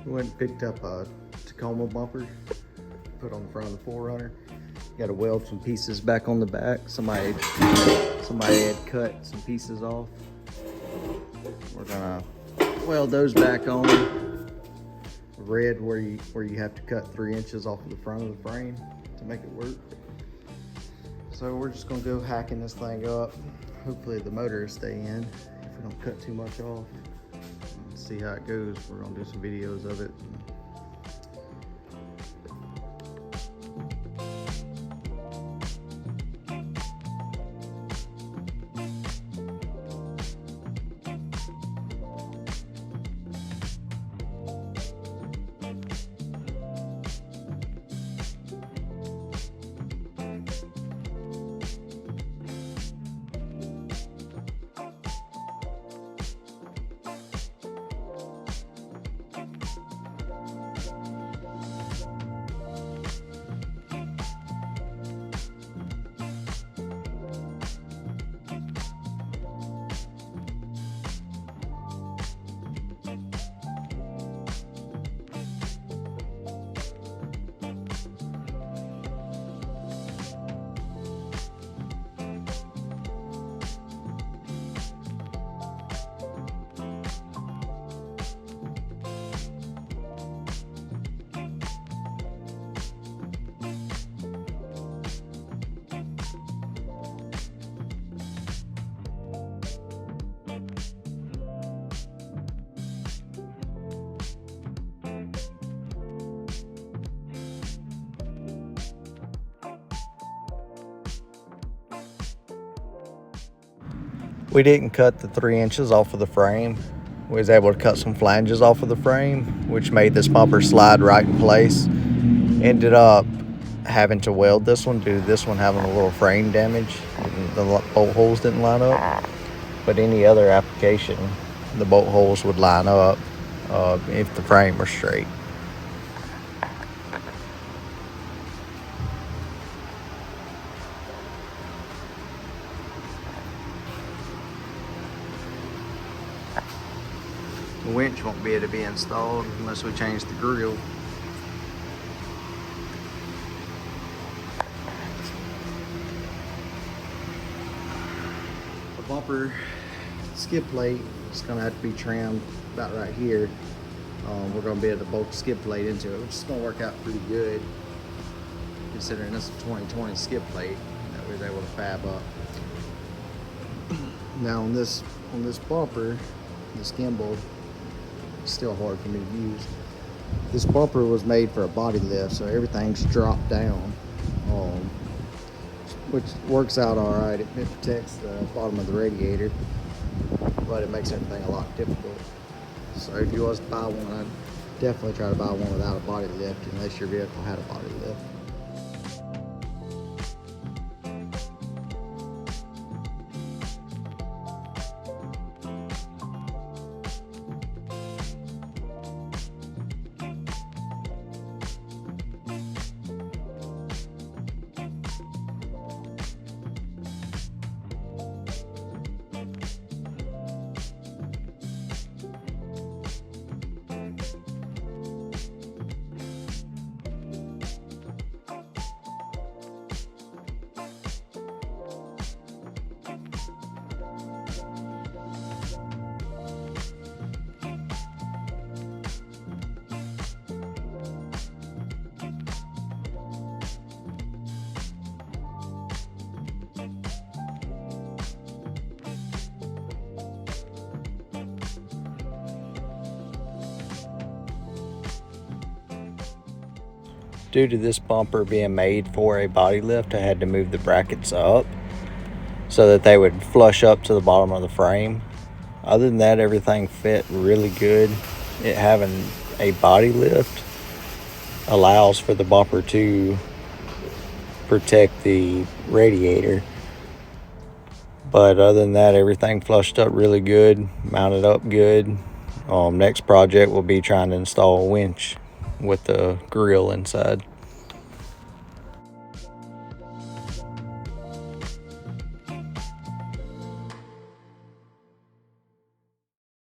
We went and picked up a Tacoma bumper, put on the front of the 4Runner. Got to weld some pieces back on the back. Somebody had cut some pieces off. We're gonna weld those back on. Red where you have to cut 3 inches off of the front of the frame to make it work. So we're just gonna go hacking this thing up. Hopefully the motor will stay in if we don't cut too much off. Let's see how it goes. We're gonna do some videos of it. We didn't cut the 3 inches off of the frame. We was able to cut some flanges off of the frame, which made this bumper slide right in place. Ended up having to weld this one due to this one having a little frame damage. The bolt holes didn't line up. But any other application, the bolt holes would line up if the frame were straight. The winch won't be able to be installed unless we change the grill. The bumper skid plate is going to have to be trimmed about right here. We're going to be able to bolt the skid plate into it, which is going to work out pretty good considering this is a 2020 skid plate that we was able to fab up. Now on this bumper, this gimbal, still hard for me to use. This bumper was made for a body lift, so everything's dropped down, which works out all right. It protects the bottom of the radiator, but it makes everything a lot difficult. So if you was to buy one, I'd definitely try to buy one without a body lift unless your vehicle had a body lift. Due to this bumper being made for a body lift, I had to move the brackets up so that they would flush up to the bottom of the frame. Other than that, everything fit really good. It having a body lift allows for the bumper to protect the radiator. But other than that, everything flushed up really good, mounted up good. Next project will be trying to install a winch with the grill inside.